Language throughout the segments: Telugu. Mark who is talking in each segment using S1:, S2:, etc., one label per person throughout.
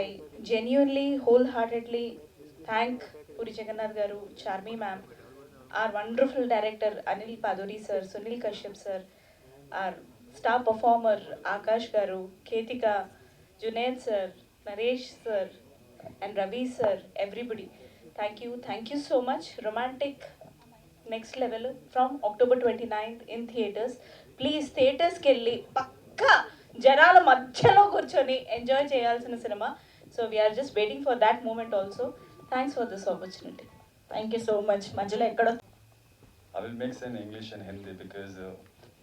S1: I genuinely, wholeheartedly thank Puri Jagannath Garu, Charmi ma'am, our wonderful director Anil Paduri sir, Sunil Kashyap sir, our star performer Akash Garu, Ketika, Junaid sir, Naresh sir, and Ravi sir, everybody. Thank you so much. Romantic next level from October 29th in theaters. Please థియేటర్స్కి వెళ్ళి పక్కా జనాల మధ్యలో కూర్చొని ఎంజాయ్ చేయాల్సిన సినిమా. So we're just waiting for that moment also. Thanks for this opportunity. Thank you so much. మధ్యలో ఎక్కడో
S2: I will mix in English and Hindi because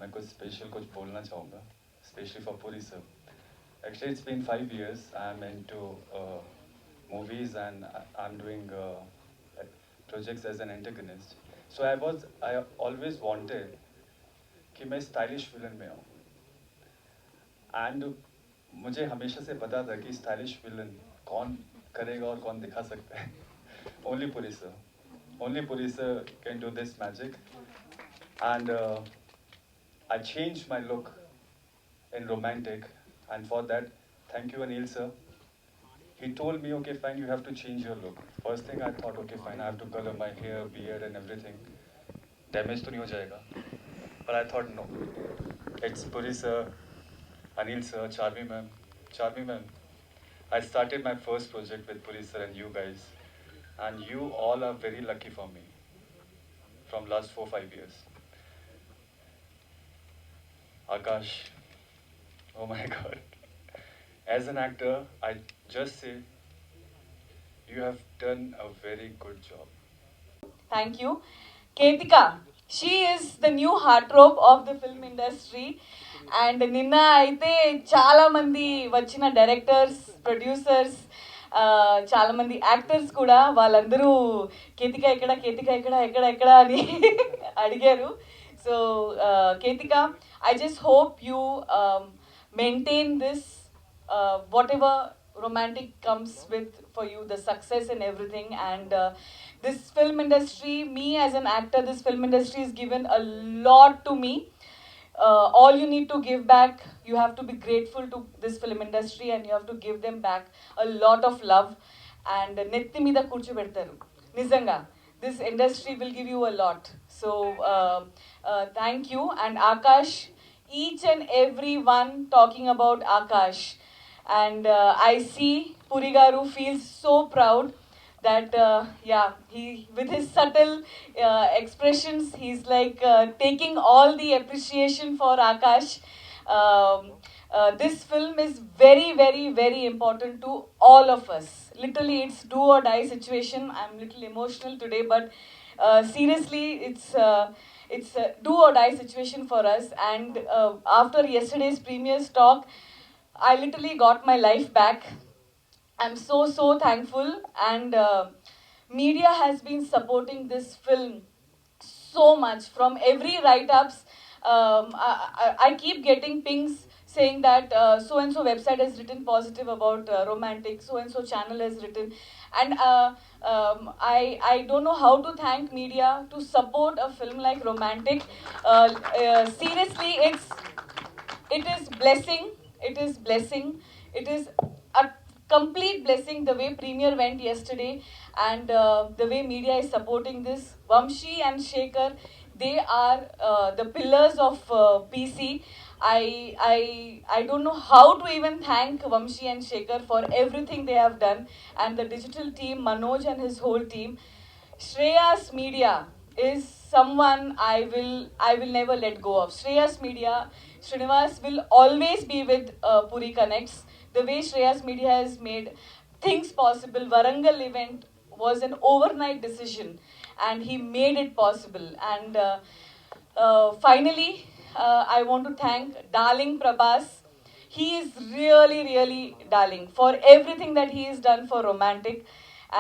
S2: मैं कुछ special कुछ बोलना चाहूँगा, especially for Puri sir. Actually, it's been 5 years. I'm into movies and I'm doing projects as an antagonist. So I always wanted कि मैं stylish villain में आऊँ. And मुझे हमेशा से पता था कि stylish villain कौन करेगा और कौन दिखा सकता है. Only Puri sir. Only Puri sir can do this magic. And I changed my look in romantic, and for that, thank you Anil sir. He told me, okay fine, you have to change your look. First thing I thought, okay fine, I have to color my hair, beard and everything. Damage to nahi ho jayega. But I thought no. It's Puri sir, Anil sir, Charmi ma'am. I started my first project with Puri sir and you guys. And you all are very lucky for me from last 4-5 years. Akash, oh my god. As an actor, I just say you have done a very good job.
S1: Thank you. Ketika, she is the new heart rope of the film industry. And నిన్న అయితే చాలామంది వచ్చిన డైరెక్టర్స్, ప్రొడ్యూసర్స్, చాలామంది యాక్టర్స్ కూడా వాళ్ళందరూ కేతిక ఎక్కడ, కేతిక ఎక్కడ, ఎక్కడ ఎక్కడ అని అడిగారు. So Ketika, I just hope you maintain this whatever romantic comes with for you, the success and everything. And this film industry, me as an actor, this film industry has given a lot to me. All you need to give back, you have to be grateful to this film industry and you have to give them back a lot of love. And netti meeda kurchobedtaru nizanga, this industry will give you a lot. So thank you. And Akash, each and every one talking about Akash. And I see Puri Garu feels so proud that he, with his subtle expressions, he's like taking all the appreciation for Akash. This film is very, very, very important to all of us. Literally, it's do or die situation. I'm little emotional today, but seriously, it's a do or die situation for us. And after yesterday's premier's talk, I literally got my life back. I'm so thankful. And media has been supporting this film so much. From every write-ups, I keep getting pings saying that so and so website has written positive about romantic, so and so channel has written. And I don't know how to thank media to support a film like romantic. Seriously, it is blessing. It is blessing. It is a complete blessing the way premiere went yesterday and the way media is supporting this. Vamshi and Shekhar, they are the pillars of PC. I don't know how to even thank Vamshi and Shekhar for everything they have done, and the digital team, Manoj and his whole team. Shreyas Media is someone I will never let go of. Shreyas Media, Srinivas will always be with Puri Connects. The way Shreyas Media has made things possible. Varangal event was an overnight decision and he made it possible. And finally, I want to thank darling Prabhas. He is really, really darling for everything that he has done for romantic.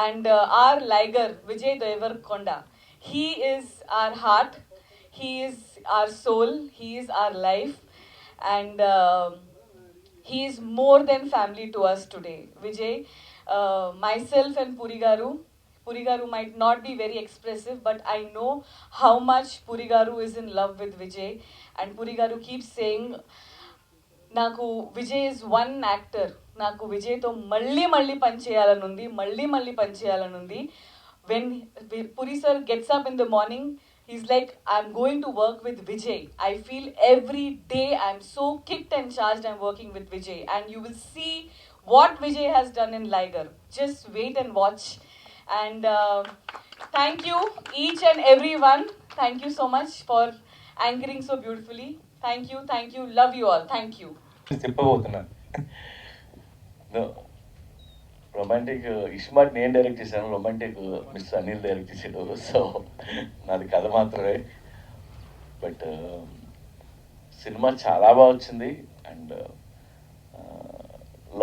S1: And our Liger, Vijay Devarkonda, he is our heart, he is our soul, he is our life. And he is more than family to us today. Vijay, myself and Puri Garu might not be very expressive, but I know how much Puri Garu is in love with Vijay. And Puri Garu keeps saying, Naku, Vijay is one actor నాకు విజయ్తో మళ్ళీ పనిచేయాలని ఉంది, మళ్ళీ పనిచేయాలని ఉంది. When Puri sir gets up in the morning, he's like, I'm going to work with Vijay. I feel every day I'm so kicked and charged I'm working with Vijay. And you will see what Vijay has done in Liger. Just wait and watch. And thank you, each and everyone. Thank you so much for anchoring so beautifully. Thank you. Love you all. Thank you.
S3: చెప్పబోతున్నాను. రొమాంటిక్ ఇస్మార్ట్ నేను డైరెక్ట్ చేశాను, రొమాంటిక్ మిస్టర్ అనిల్ డైరెక్ట్ చేసాడు. సో నాది కథ మాత్రమే, బట్ సినిమా చాలా బాగా వచ్చింది. అండ్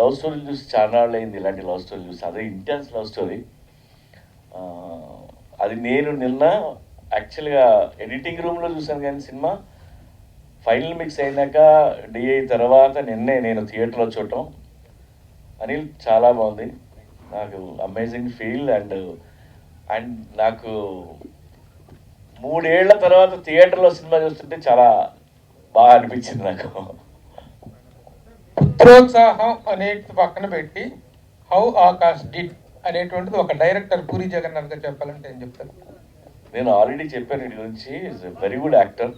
S3: లవ్ స్టోరీలు చూసి చాలా నాళ్ళు అయింది, ఇలాంటి లవ్ స్టోరీ చూసి. అదే ఇంటెన్స్ లవ్ స్టోరీ. అది నేను నిన్న యాక్చువల్గా ఎడిటింగ్ రూమ్లో చూశాను, కానీ సినిమా ఫైనల్ మిక్స్ అయినాక డిఐ తర్వాత నిన్నే నేను థియేటర్లో చూడటం. అనిల్ చాలా బాగుంది, నాకు అమేజింగ్ ఫీల్. అండ్ నాకు 3 ఏళ్ల తర్వాత థియేటర్లో సినిమా చూస్తుంటే చాలా బాగా అనిపించింది నాకు.
S4: పుత్రోత్సాహం అనేది పక్కన పెట్టి హౌ ఆకాష్ డిడ్ అనేటువంటిది ఒక డైరెక్టర్ పూరి జగన్నాథ్ గారు చెప్పాలంటే ఏం చెప్తారు?
S3: నేను ఆల్రెడీ చెప్పాను వీటి గురించి. Is very good actor.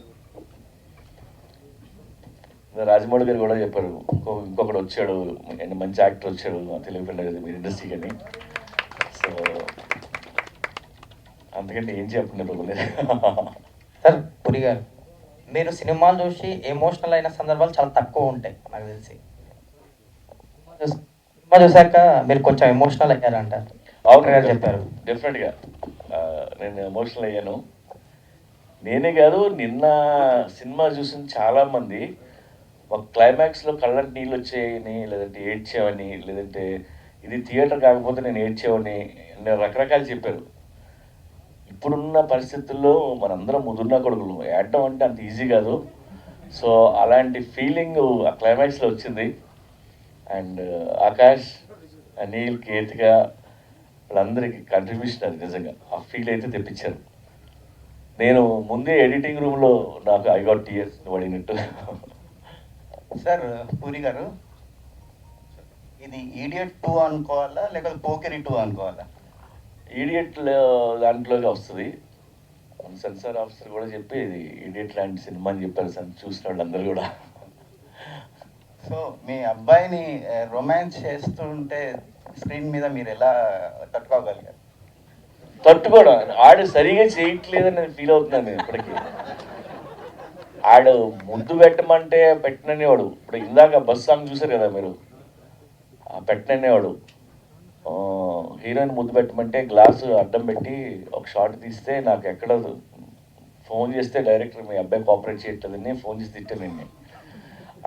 S3: Rajamouli గారు కూడా చెప్పారు, ఇంకొకటి వచ్చాడు, మంచి యాక్టర్ వచ్చాడు తెలుగు పిల్ల మీరు ఇండస్ట్రీకి అని. సో అందుకంటే ఏం చెప్పండి.
S5: సార్ పురి గారు, మీరు సినిమాలు చూసి ఎమోషనల్ అయిన సందర్భాలు చాలా తక్కువ ఉంటాయి నాకు తెలిసి. సినిమా చూసాక మీరు కొంచెం ఎమోషనల్ అయ్యారంటారు. గారు చెప్పారు.
S3: డెఫినెట్గా నేను ఎమోషనల్ అయ్యాను. నేనే కాదు, నిన్న సినిమా చూసిన చాలామంది ఒక క్లైమాక్స్లో కళ్ళకి నీళ్ళు వచ్చాయని, లేదంటే ఏడ్చావని, లేదంటే ఇది థియేటర్ కాకపోతే నేను ఏడ్చావని రకరకాలు చెప్పారు. ఇప్పుడున్న పరిస్థితుల్లో మనందరం ముదురున్న కొడుకులు, ఏడడం అంటే అంత ఈజీ కాదు. సో అలాంటి ఫీలింగ్ ఆ క్లైమాక్స్లో వచ్చింది. అండ్ ఆకాష్, అనిల్, కేతిక వాళ్ళందరికీ కంట్రిబ్యూషన్ అది నిజంగా ఆ ఫీల్ అయితే తెప్పించారు. నేను ముందే ఎడిటింగ్ రూమ్లో నాకు ఐ గాట్ టీయర్స్ పడినట్టు.
S6: సార్ పూరి గారు, ఇది ఈడియట్ 2 అనుకోవాలా లేకపోతే పోకిరి 2 అనుకోవాలా?
S3: ఈడియట్ దాంట్లోకి వస్తుంది. సెన్సార్ ఆఫీసర్ కూడా చెప్పి ఇది ఈడియట్ లాంటి సినిమా అని చెప్పారు సార్, చూసిన వాళ్ళందరూ కూడా.
S6: సో మీ అబ్బాయిని రొమాన్స్ చేస్తుంటే స్క్రీన్ మీద మీరు ఎలా తట్టుకోగలిగారు?
S3: తట్టుకోవడం, ఆడు సరిగా చేయట్లేదని నేను ఫీల్ అవుతున్నాను నేను ఇప్పటికీ. ఆడు ముద్దు పెట్టమంటే పెట్టననేవాడు. ఇప్పుడు ఇందాక బస్ సాంగ్ చూసారు కదా మీరు, పెట్టననేవాడు. హీరోయిన్ ముద్దు పెట్టమంటే గ్లాసు అడ్డం పెట్టి ఒక షాట్ తీస్తే నాకు ఎక్కడ ఫోన్ చేస్తే డైరెక్టర్ మీ అబ్బాయి కోఆపరేట్ చేయట్లేదని ఫోన్ చేసి తిట్టానండి.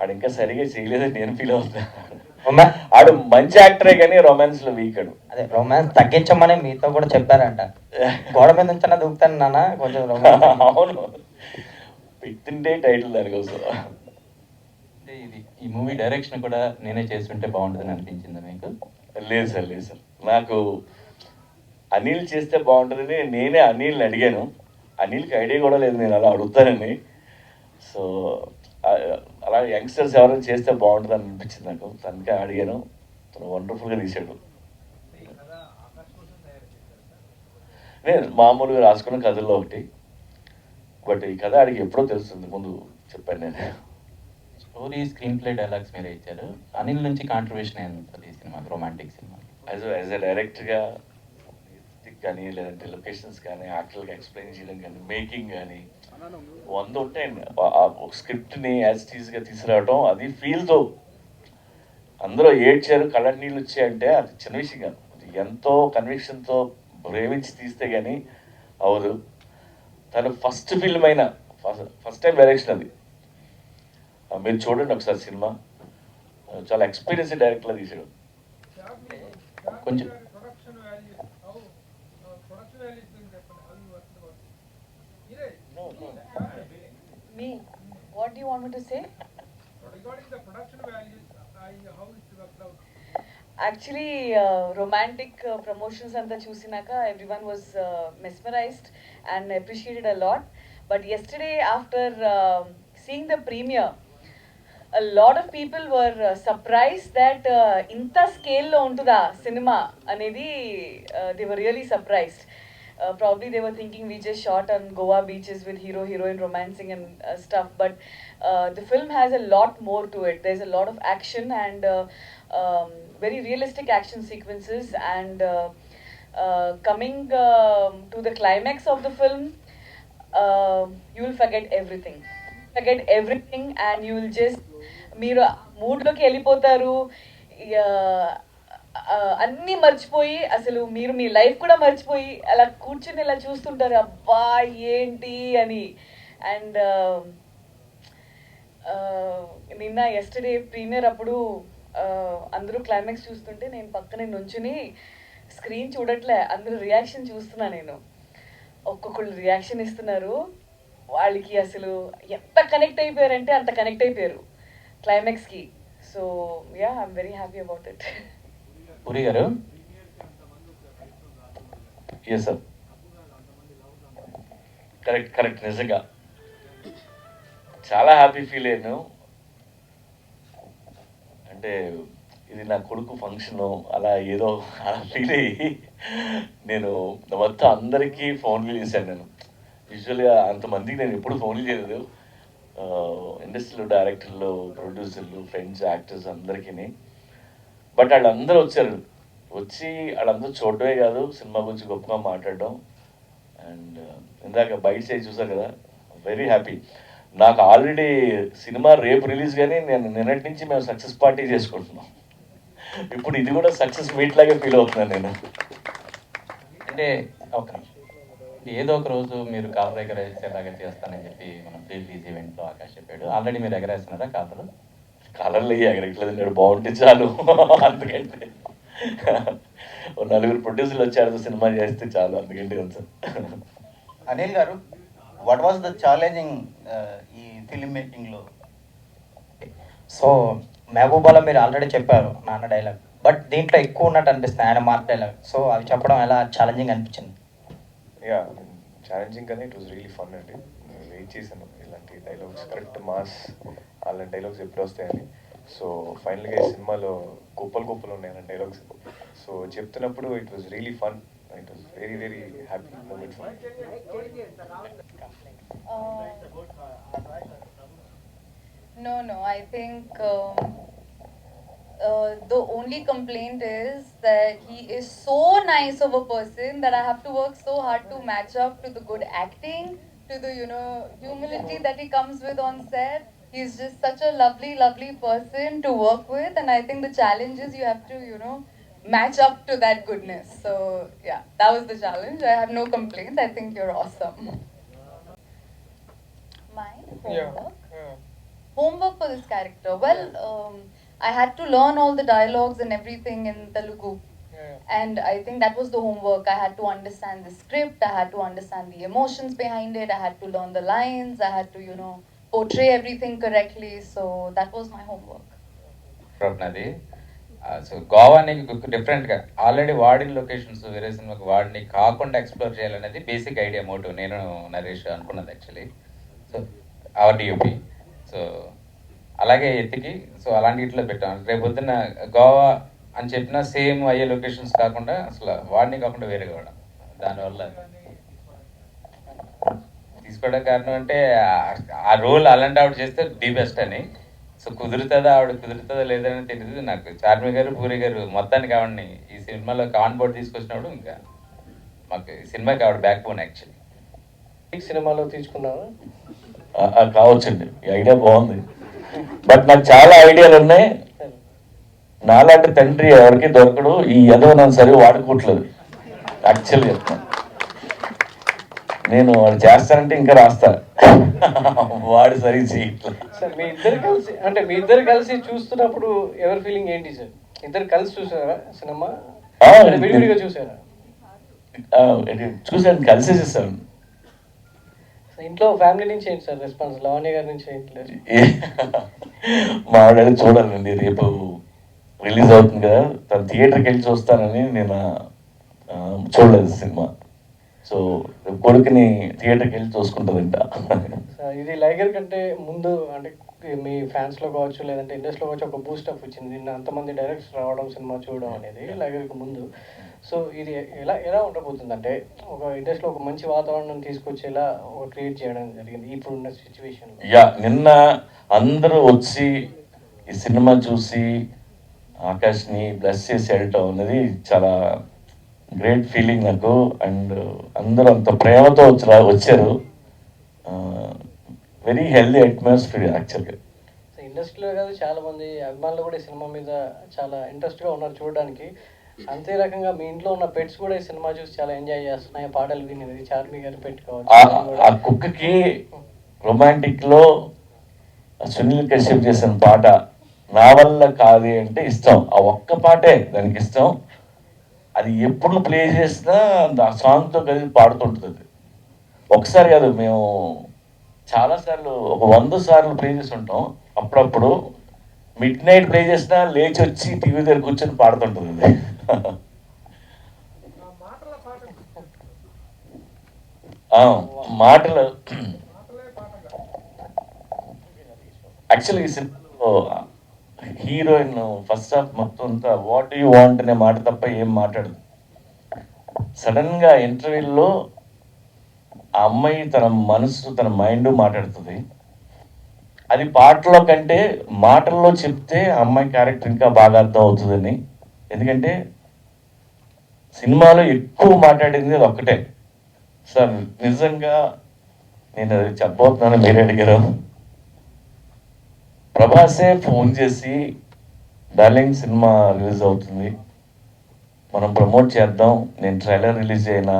S3: ఆడు ఇంకా సరిగా చేయలేదని నేను ఫీల్ అవుతాను. ఆడు మంచి యాక్టరే కానీ రొమాన్స్లో వీక్. ఆడు
S5: అదే రొమాన్స్ తగ్గించమని మీతో కూడా చెప్పారంట. గోడ మీద నుంచి దూకుతాను నాన్న కొంచెం.
S3: అవును, పెట్టిండే టైటిల్ దానికోసం.
S7: అంటే ఇది ఈ మూవీ డైరెక్షన్ కూడా నేనే చేస్తుంటే బాగుంటుందని అనిపించింది మీకు?
S3: లేదు సార్, లేదు సార్, నాకు అనిల్ చేస్తే బాగుంటుందని నేనే అనిల్ని అడిగాను. అనిల్కి ఐడియా కూడా లేదు నేను అలా అడుగుతానని. సో అలా యంగ్స్టర్స్ ఎవరైనా చేస్తే బాగుంటుంది అని అనిపించింది నాకు. తనకే అడిగాను, తను వండర్ఫుల్గా తీశాడు. నేను మామూలుగా రాసుకున్న కథల్లో ఒకటి, బట్ ఈ కథ ఆడికి ఎప్పుడో తెలుస్తుంది, ముందు చెప్పాను నేను.
S7: స్టోరీ, స్క్రీన్ ప్లే, డైలాగ్స్ మీరే ఇచ్చారు. అనిల్ నుంచి కాంట్రిబ్యూషన్ ఏంటి ఈ cinema, romantic cinema?
S3: As a డైరెక్టర్గా కానీ, లేదంటే లొకేషన్స్ కానీ, యాక్టర్గా ఎక్స్ప్లెయిన్ చేయడం కానీ, మేకింగ్ కానీ 100 ఉంటాయండి. ఒక స్క్రిప్ట్ని యాజ్ టీజ్గా తీసుకురావడం, అది ఫీల్తో అందరూ ఏడ్చారు, కళ్ళ నీళ్ళు వచ్చాయంటే అది చిన్న విషయం కాదు. ఎంతో కన్విక్షన్తో ప్రేమించి తీస్తే కానీ అవదు. తను ఫస్ట్ ఫిల్మ్ అయినా ఫస్ట్ టైం డైరెక్షన్ అది. మీరు చూడండి ఒకసారి సినిమా, చాలా ఎక్స్పీరియన్స్ డైరెక్టర్లా తీసాడు.
S7: కొంచెం
S1: Me, what do you want me to say?
S4: Regarding the production values, how it worked out?
S1: Actually, romantic promotions and the chusinaka, everyone was mesmerized and appreciated a lot. But yesterday, after seeing the premiere, a lot of people were surprised that inta scale lo untuda cinema anedi, they were really surprised. Probably they were thinking we just shot on Goa beaches with hero heroine romancing and stuff, but the film has a lot more to it. There's a lot of action and very realistic action sequences, and coming to the climax of the film, you will forget everything. Forget everything, and you will just మీరు మూడ్లోకి వెళ్ళిపోతారు. అన్నీ మర్చిపోయి, అసలు మీరు మీ లైఫ్ కూడా మర్చిపోయి అలా కూర్చుని ఇలా చూస్తుంటారు, అబ్బా ఏంటి అని. అండ్ నిన్న ఎస్టర్డే ప్రీమియర్ అప్పుడు అందరూ క్లైమాక్స్ చూస్తుంటే నేను పక్కనే నుంచుని స్క్రీన్ చూడట్లే, అందరూ రియాక్షన్ చూస్తున్నా. నేను ఒక్కొక్కళ్ళు రియాక్షన్ ఇస్తున్నారు. వాళ్ళకి అసలు ఎంత కనెక్ట్ అయిపోయారంటే అంత కనెక్ట్ అయిపోయారు క్లైమాక్స్కి. So yeah, I'm very happy about it.
S7: Puri garu.
S3: Yes sir, correct నిజంగా చాలా హ్యాపీ ఫీల్ అయ్యాను. అంటే ఇది నా కొడుకు ఫంక్షను అలా ఏదో అలా ఫీల్ అయ్యి నేను మొత్తం అందరికీ ఫోన్లు చేశాను. నేను యూజువల్గా అంతమందికి నేను ఎప్పుడు ఫోన్లు చేయలేదు, ఇండస్ట్రీలో డైరెక్టర్లు, ప్రొడ్యూసర్లు, ఫ్రెండ్స్, యాక్టర్స్ అందరికీ. బట్ వాళ్ళందరూ వచ్చారు. వచ్చి వాళ్ళందరూ చూడటమే కాదు, సినిమా గురించి గొప్పగా మాట్లాడడం. అండ్ ఇందాక బయట సైజ్ చూసారు కదా, వెరీ హ్యాపీ. నాకు ఆల్రెడీ సినిమా రేపు రిలీజ్ కానీ నేను నిన్నటి నుంచి మేము సక్సెస్ పార్టీ చేసుకుంటున్నాం. ఇప్పుడు ఇది కూడా సక్సెస్ మీట్ లాగే ఫీల్ అవుతున్నాను నేను.
S7: అంటే ఒక ఏదో ఒక రోజు మీరు కాలర్ ఎగరేసేలాగా చేస్తానని చెప్పి మనం ప్రీ రిలీజ్ ఈవెంట్లో ఆకాష్ చెప్పాడు. ఆల్రెడీ మీరు ఎగరేస్తున్నారా కాలర్?
S3: కలర్లు ఎగరట్లేదు, బాగుంటే చాలు. అందుకంటే నలుగురు ప్రొడ్యూసర్లు వచ్చారు, సినిమా చేస్తే చాలు, అందుకంటే కొంచెం.
S6: అనిల్ గారు, వాట్ వాజ్ ద ఛాలెంజింగ్ ఈ ఫిల్మ్ మేకింగ్లో?
S5: సో మహబూబాలో మీరు ఆల్రెడీ చెప్పారు నాన్న డైలాగ్, బట్ దీంట్లో ఎక్కువ ఉన్నట్టు అనిపిస్తుంది ఆయన మాట డైలాగ్. సో అవి చెప్పడం ఎలా ఛాలెంజింగ్ అనిపించింది?
S8: యా, ఛాలెంజింగ్ కానీ ఇట్ వాజ్ రియలీ ఫన్ అండి. వెయిట్ చేశాను ఇలాంటి డైలాగ్స్, కరెక్ట్ మాస్ అలాంటి డైలాగ్స్ ఎప్పుడు వస్తాయని. సో ఫైనల్గా ఈ సినిమాలో గొప్పలు ఉన్నాయి డైలాగ్స్. సో చెప్తున్నప్పుడు it was really fun. It was very very happy moment for me.
S9: No, I think the only complaint is that he is so nice of a person that I have to work so hard to match up to the good acting, to the, humility that he comes with on set. He's just such a lovely person to work with, and I think the challenge is you have to, match up to that goodness. So, yeah, that was the challenge. I have no complaints. I think you're awesome. My homework? Homework for this character? Well, I had to learn all the dialogues and everything in Telugu. And I think that was the homework. I had to understand the script, I had to understand the emotions behind it, I had to learn the lines, I had to, portray everything correctly. So that was my homework.
S7: నాది సో గోవాని డిఫరెంట్గా ఆల్రెడీ వాడిన లొకేషన్స్ వేరే సినిమాకి వాడిని కాకుండా ఎక్స్ప్లోర్ చేయాలనేది బేసిక్ ఐడియా మోటివ్ నేను నరేష్ అనుకున్నది actually. So our DOP so అలాగే ఎత్తికి సో అలాంటి ఇట్లా పెట్టాను. రేపు పొద్దున్న గోవా అని చెప్పిన సేమ్ అయ్యే లొకేషన్స్ కాకుండా అసలు వాడిని కాకుండా వేరే కూడా దానివల్ల తీసుకోవడం కారణం అంటే ఆ రోల్ అలాంటి ఆవిడ చేస్తే ది బెస్ట్ అని. సో కుదురుతుందా లేదని తెలియదు నాకు. చార్మి గారు, పూరి గారు మొత్తానికి ఆవిడని ఈ సినిమాలో ఆన్ బోర్డ్ తీసుకొచ్చినప్పుడు ఇంకా మాకు ఈ సినిమాకి ఆవిడ బ్యాక్ బోన్ యాక్చువల్లీ.
S10: సినిమాలో తీసుకున్నాను
S3: కావచ్చండి, ఈ ఐడియా బాగుంది. బట్ నాకు చాలా ఐడియాలు ఉన్నాయి. నాలాంటి తండ్రి ఎవరికి దొరకడు, ఈ ఎదవ నన్ను సరి వాడుకోవట్లేదు యాక్చువల్లీ చెప్తాను. నేను వాడు చేస్తానంటే ఇంకా రాస్తా, వాడు సరి చేయట్లేదు.
S10: సార్ మీ ఇద్దరు కలిసి చూస్తున్నప్పుడు ఎవరి ఫీలింగ్ ఏంటి సార్? ఇద్దరు కలిసి చూసారా సినిమా? విడివిడిగా చూసారా?
S3: చూసాను, కలిసి చేస్తాను.
S10: ఇంట్లో ఫ్యామిలీ నుంచి ఏంటి సార్ రెస్పాన్స్? లవణ్య గారి నుంచి ఏంటి?
S3: మా ఆవిడ చూడాలండి, రేపు రిలీజ్ అవుతుంది కదా, తను థియేటర్కి వెళ్ళి చూస్తానని నేను చూడలేదు సినిమా. సో కొడుకుని థియేటర్కి వెళ్ళి చూసుకుంటుందంట.
S10: ఇది లైగర్ కంటే ముందు అంటే మీ ఫ్యాన్స్లో కావచ్చు లేదంటే ఇండస్ట్రీలో కావచ్చు ఒక బూస్ట్ అప్ వచ్చింది. నిన్న అంతమంది డైరెక్ట్స్ రావడం సినిమా చూడడం అనేది లైగర్కి ముందు. సో ఇది ఎలా ఉండబోతుంది అంటే ఒక ఇండస్ట్రీలో ఒక మంచి వాతావరణం తీసుకొచ్చేలా ఒక క్రియేట్ చేయడం జరిగింది ఇప్పుడున్న సిచ్యువేషన్లో.
S3: యా, నిన్న అందరూ వచ్చి ఈ సినిమా చూసి ఆకాష్ని బ్లెస్ చేసి వెళ్ళటం అనేది చాలా గ్రేట్ ఫీలింగ్ నాకు. అండ్ అందరూ అంత ప్రేమతో వచ్చారు. వెరీ హెల్దీ అట్మాస్ఫియర్ యాక్చువల్గా.
S10: సో ఇండస్ట్రీలో కాదు చాలా మంది అభిమానులు కూడా ఈ సినిమా మీద చాలా ఇంట్రెస్ట్గా ఉన్నారు చూడడానికి. అంతే రకంగా మీ ఇంట్లో ఉన్న పెట్స్ కూడా ఈ సినిమా చూసి చాలా ఎంజాయ్ చేస్తున్నాయి. పాటలు వినేది చార్మి గారు పెట్టుకోవచ్చు.
S3: ఆ కుక్కకి రొమాంటిక్లో సునీల్ కశ్యప్ చేసిన పాట నా వల్ల కాదు అంటే ఇష్టం. ఆ ఒక్క పాటే దానికి ఇష్టం. అది ఎప్పుడు ప్లే చేసినా ఆ సాంగ్తో కలిసి పాడుతుంటుంది. ఒకసారి కాదు, మేము చాలాసార్లు ఒక 100 సార్లు ప్లే చేసి ఉంటాం. అప్పుడప్పుడు మిడ్ నైట్ ప్లే చేసినా లేచి వచ్చి టీవీ దగ్గర కూర్చొని పాడుతుంటుంది అది. మాటలు యాక్చువల్గా ఈ సినిమాలో హీరోయిన్ ఫస్ట్ హాఫ్ మొత్తం అంతా వాట్ యూ వాంట్ అనే మాట తప్ప ఏం మాట్లాడదు. సడన్గా ఇంటర్వ్యూలో ఆ అమ్మాయి తన మనసు తన మైండ్ మాట్లాడుతుంది. అది పాటలో కంటే మాటల్లో చెప్తే ఆ అమ్మాయి క్యారెక్టర్ ఇంకా బాగా అర్థం అవుతుందని. ఎందుకంటే సినిమాలో ఎక్కువ మాట్లాడింది అది ఒక్కటే. సార్ నిజంగా నేను అది చెప్పబోతున్నాను, మీరే అడిగారు. ప్రభాసే ఫోన్ చేసి డార్లింగ్ సినిమా రిలీజ్ అవుతుంది, మనం ప్రమోట్ చేద్దాం, నేను ట్రైలర్ రిలీజ్ అయినా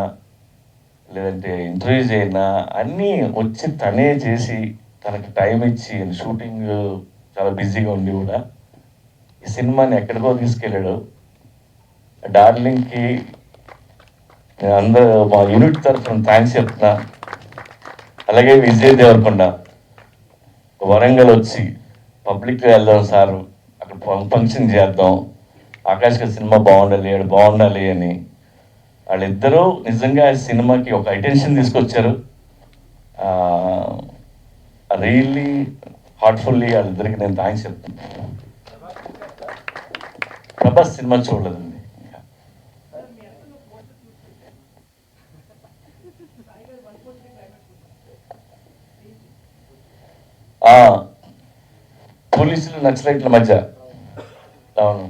S3: లేదంటే ఇంటర్వ్యూస్ అయినా అన్నీ వచ్చి తనే చేసి తనకి టైం ఇచ్చి షూటింగ్ చాలా బిజీగా ఉండి కూడా ఈ సినిమాని ఎక్కడికో తీసుకెళ్ళాడు. డార్లింగ్కి నేను అందరూ మా యూనిట్ తరఫున థ్యాంక్స్ చెప్తున్నా. అలాగే విజయ్ దేవరకొండ వరంగల్ వచ్చి పబ్లిక్గా వెళ్దాం సార్, అక్కడ ఫంక్షన్ చేద్దాం, ఆకాష్గా సినిమా బాగుండాలి, ఆడు బాగుండాలి అని వాళ్ళిద్దరూ నిజంగా సినిమాకి ఒక అటెన్షన్ తీసుకొచ్చారు. రియల్లీ హార్ట్ఫుల్లీ వాళ్ళిద్దరికి నేను థ్యాంక్స్ చెప్తున్నాను. ప్రభాస్ సినిమా చూడలేదండి. పోలీసులు నక్సలైట్ల మధ్య, అవును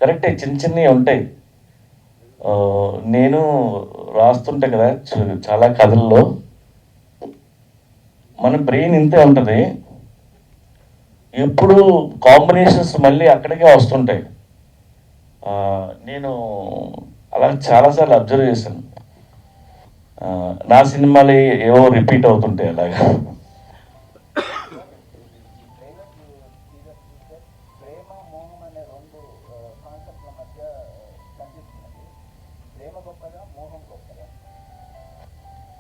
S3: కరెక్టే, చిన్న చిన్నవి ఉంటాయి. నేను రాస్తుంటా కదా చాలా కథల్లో, మన బ్రెయిన్ ఇంతే ఉంటుంది, ఎప్పుడు కాంబినేషన్స్ మళ్ళీ అక్కడికే వస్తుంటాయి. నేను అలా చాలాసార్లు అబ్జర్వ్ చేశాను. నా సినిమాలు ఏవో రిపీట్ అవుతుంటాయి అలాగా.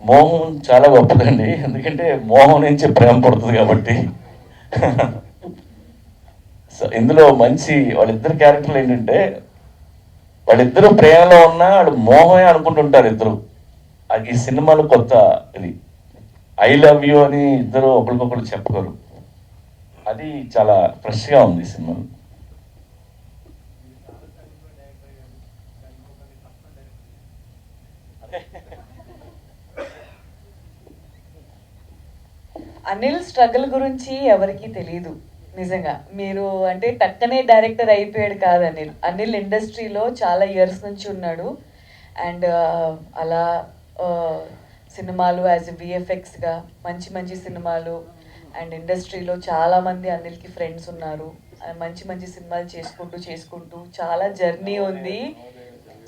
S3: మోహం చాలా గొప్పదండి, ఎందుకంటే మోహం నుంచి ప్రేమ పడుతుంది కాబట్టి. సో ఇందులో మంచి వాళ్ళిద్దరు క్యారెక్టర్లు ఏంటంటే వాళ్ళిద్దరూ ప్రేమలో ఉన్నా వాళ్ళు మోహమే అనుకుంటుంటారు ఇద్దరు. అది ఈ సినిమాలో కొత్త ఇది. ఐ లవ్ యూ అని ఇద్దరు ఒకరికొకరు చెప్పుకోరు. అది చాలా ఫ్రెష్గా ఉంది ఈ సినిమా.
S1: అనిల్ స్ట్రగుల్ గురించి ఎవరికీ తెలియదు నిజంగా. మీరు అంటే టక్కనే డైరెక్టర్ అయిపోయాడు కాదు అనిల్. అనిల్ ఇండస్ట్రీలో చాలా ఇయర్స్ నుంచి ఉన్నాడు. అండ్ అలా సినిమాలు యాజ్ ఎ విఎఫ్ఎక్స్గా మంచి మంచి సినిమాలు, అండ్ ఇండస్ట్రీలో చాలామంది అనిల్కి ఫ్రెండ్స్ ఉన్నారు. మంచి మంచి సినిమాలు చేసుకుంటూ చాలా జర్నీ ఉంది,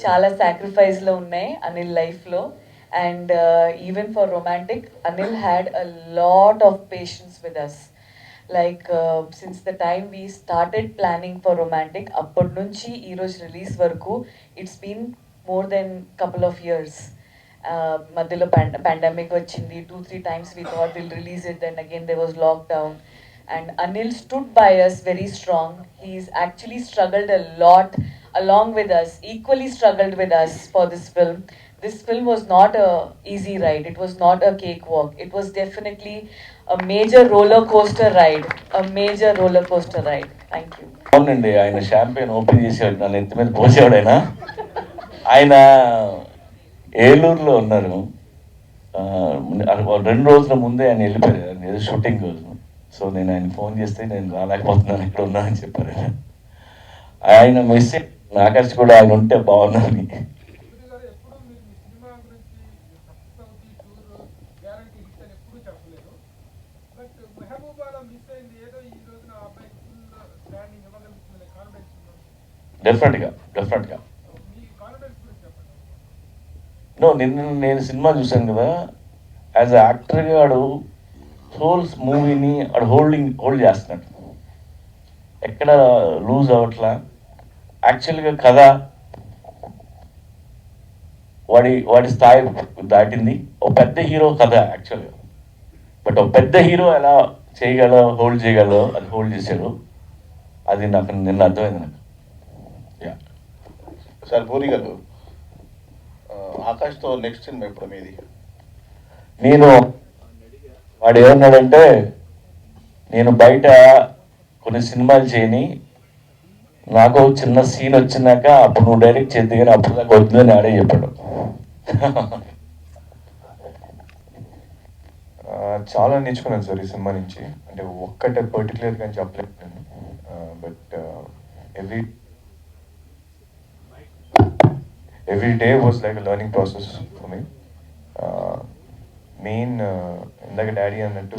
S1: చాలా సాక్రిఫైస్లో ఉన్నాయి అనిల్ లైఫ్లో. And even for romantic, Anil had a lot of patience with us. Like since the time we started planning for romantic, appad nunchi ee roj release varaku, it's been more than couple of years. Madhyalo pandemic vachindi, 2-3 times we thought we'll release it, then again there was lockdown. And Anil stood by us very strong. He's actually struggled a lot along with us, equally struggled with us for this film. this film was not a easy ride. It was not a cakewalk. It was definitely a major roller coaster ride. A major roller coaster ride. Thank you.
S3: అవునండి, ఆయన షాంపెయిన్ ఓపెన్ చేసేవాడు, నన్ను ఎత్తి మీద పోసేవాడు ఆయన. ఆయన ఏలూరులో ఉన్నారు. 2 రోజుల ముందే ఆయన వెళ్ళిపోయారు ఏదో షూటింగ్ రోజు. సో నేను ఆయన ఫోన్ చేస్తే నేను రాలేకపోతున్నాను, ఇక్కడ ఉన్నానని చెప్పారు. ఆయన మెసేజ్ ఆకర్ష్ కూడా ఆయన ఉంటే బాగున్నాను. డెఫినెట్గా నేను సినిమా చూశాను కదా, యాజ్ అ యాక్టర్గా వాడు హోల్స్ మూవీని వాడు హోల్డ్ చేస్తున్నాడు, ఎక్కడ లూజ్ అవ్వట్లా. యాక్చువల్గా కథ వాడి స్థాయి దాటింది. ఒక పెద్ద హీరో కథ యాక్చువల్గా, బట్ ఒక పెద్ద హీరో ఎలా హోల్డ్ చేయగలదో అది హోల్డ్ చేశాడు. అది నాకు నిన్న అర్థమైంది నాకు.
S6: సార్ పూరి గారు, ఆకాష్తో నెక్స్ట్ సినిమా ఎప్పుడు మీది?
S3: నేను వాడు ఏమన్నాడంటే, నేను బయట కొన్ని సినిమాలు చేయని, నాకు చిన్న సీన్ వచ్చినాక అప్పుడు నువ్వు డైరెక్ట్ చేద్ది కానీ అప్పుడు దాకా వద్దు అని ఆడే చెప్పాడు.
S8: చాలా నేర్చుకున్నాను సార్ ఈ సినిమా నుంచి. అంటే ఒక్కటే పర్టికులర్గా అని చెప్పలేదు నేను, but every day was like a learning process for me. Main ఇందాక డాడీ అన్నట్టు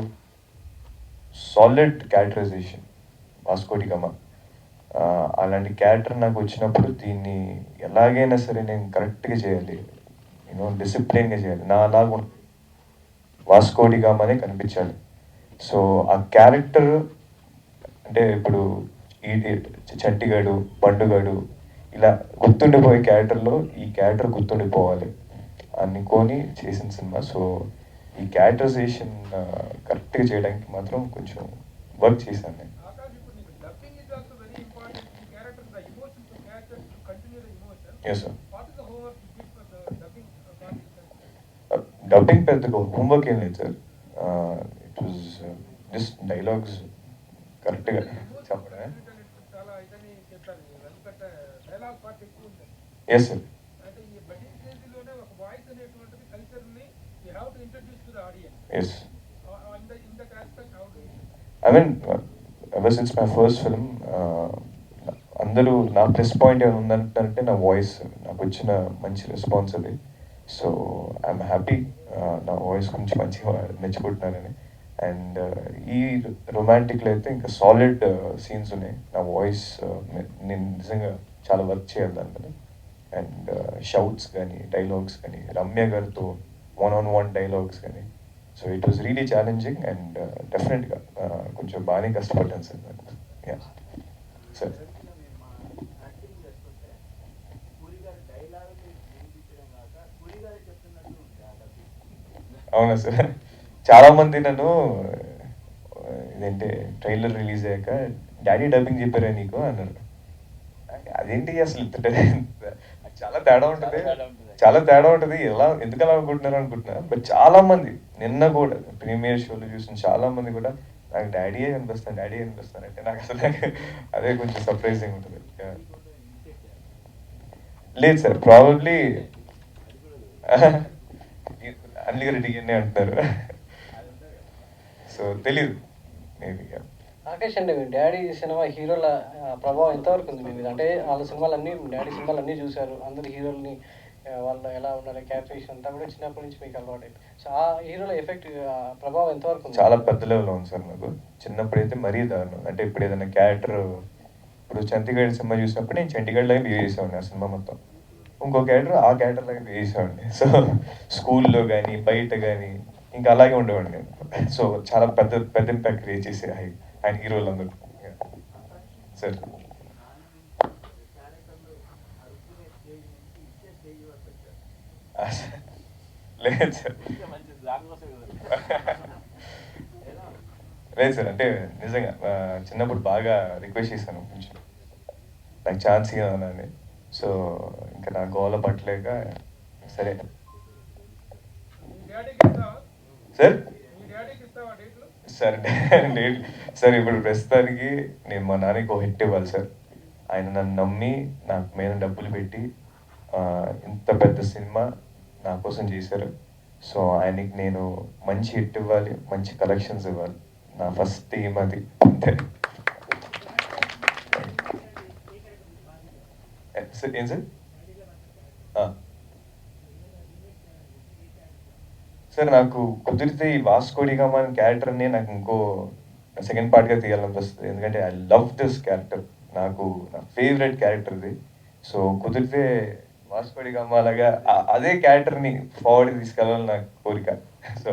S8: సాలిడ్ క్యారెక్టరైజేషన్ వాస్కోడి గమ. అలాంటి క్యారెక్టర్ నాకు వచ్చినప్పుడు దీన్ని ఎలాగైనా సరే నేను కరెక్ట్గా చేయాలి, డిసిప్లిన్గా చేయాలి, నా అలాగ వాస్కోడి గమనే కనిపించాలి. సో ఆ క్యారెక్టర్ అంటే ఇప్పుడు ఈ చంటిగాడు, పండుగాడు ఇలా గుర్తుండిపోయే క్యారెక్టర్లో ఈ క్యారెక్టర్ గుర్తుండిపోవాలి అనుకొని చేసిన సినిమా. సో ఈ క్యారెక్టరైజేషన్ కరెక్ట్గా చేయడానికి మాత్రం కొంచెం వర్క్ చేశాను నేను. ఎస్ సార్, డబ్బింగ్ పెద్దగా హోంవర్క్ ఏం లేదు sir. It was just dialogues కరెక్ట్గా చెప్పడమే. Yes sir, yes. I mean ever since my first film అందరూ నా ప్లస్ పాయింట్ ఏమైనా ఉందంటారంటే నా వాయిస్. నాకు వచ్చిన మంచి రెస్పాన్స్ అది. సో ఐఎమ్ హ్యాపీ నా వాయిస్ గురించి మంచిగా మెచ్చుకుంటున్నానని. అండ్ ఈ రొమాంటిక్లో అయితే ఇంకా సాలిడ్ సీన్స్ ఉన్నాయి. నా వాయిస్ నేను నిజంగా చాలా వర్క్ చేయాలి దాని మీద. అండ్ షౌట్స్ కానీ డైలాగ్స్ కానీ రమ్య గారితో 1-on-1 డైలాగ్స్ కానీ. So it was really challenging and డెఫినెట్గా కొంచెం బాగానే కష్టపడ్డాను సార్. Yeah sir. అవునా సార్, చాలామంది నన్ను ఇదేంటి ట్రైలర్ రిలీజ్ అయ్యాక డాడీ డబ్బింగ్ చెప్పారా నీకు అన్నారు. అదేంటి అసలు చాలా తేడా ఉంటుంది, చాలా తేడా ఉంటుంది, ఎందుకు అలా అనుకుంటున్నారు అనుకుంటున్నా. బట్ చాలామంది నిన్న కూడా ప్రీమియర్ షోలో చూసిన చాలామంది కూడా నాకు డాడీయే కనిపిస్తాను అంటే నాకు అసలు అదే కొంచెం సర్ప్రైజింగ్ ఉంటుంది. లేదు సార్, ప్రాబబ్లీ అన్నిగారు డిఎన్ఏ అంటున్నారు. సో తెలీదు మేబీ.
S10: ఆకాష్ అండి, డాడీ సినిమా హీరోల ప్రభావం ఎంతవరకు ఉంది మీ మీద? అంటే వాళ్ళ సినిమాలన్నీ, డాడీ సినిమాలన్నీ చూశారు, అందరు హీరోల్ని వాళ్ళు ఎలా ఉండాలి, క్యారెక్టరేషన్ అంతా కూడా చిన్నప్పటి నుంచి మీకు అలవాటు. సో ఆ హీరోల ఎఫెక్ట్ ప్రభావం ఎంతవరకు ఉంది?
S8: చాలా పెద్ద లెవెల్లో ఉంది సార్. నాకు చిన్నప్పుడైతే మరీ దారుణం. అంటే ఇప్పుడు ఏదైనా క్యారెక్టర్, ఇప్పుడు చంటిగాడి సినిమా చూసినప్పుడు నేను చంటిగాడి లాగా బిహేవ్ చేసేవాడిని ఆ సినిమా మొత్తం. ఇంకో క్యారెక్టర్ ఆ క్యారెక్టర్ లాగా బిహేవ్ చేసేవాడిని. సో స్కూల్లో కానీ బయట కానీ ఇంకా అలాగే ఉండేవాడిని నేను. సో చాలా పెద్ద ఇంపాక్ట్ క్రియేట్ చేసే ఆయన హీరోలు అందరూ సార్. లేదు సార్, లేదు సార్. అంటే నిజంగా చిన్నప్పుడు బాగా రిక్వెస్ట్ చేశాను కొంచెం నాకు ఛాన్స్ ఇవ్వాలని. సో ఇంకా నా గోల పట్టలేక సరే సార్ సార్ సార్ ఇప్పుడు ప్రస్తుతానికి నేను మా నాన్నకి ఒక హిట్ ఇవ్వాలి సార్. ఆయన నన్ను నమ్మి నాకు మీద డబ్బులు పెట్టి ఇంత పెద్ద సినిమా నా కోసం చేశారు. సో ఆయనకి నేను మంచి హిట్ ఇవ్వాలి, మంచి కలెక్షన్స్ ఇవ్వాలి. నా ఫస్ట్ థీమ్ అది అంతే. సార్ ఏం సార్? సార్ నాకు కుదిరితే ఈ వాస్కోడిగామా అనే క్యారెక్టర్ని నాకు ఇంకో సెకండ్ పార్ట్గా తీయాలనిపిస్తుంది. ఎందుకంటే ఐ లవ్ దిస్ క్యారెక్టర్, నాకు నా ఫేవరెట్ క్యారెక్టర్ ఇది. సో కుదిరితే వాస్కోడిగామా లాగా అదే క్యారెక్టర్ని ఫార్వర్డ్ తీసుకెళ్ళాలని నాకు కోరిక. సో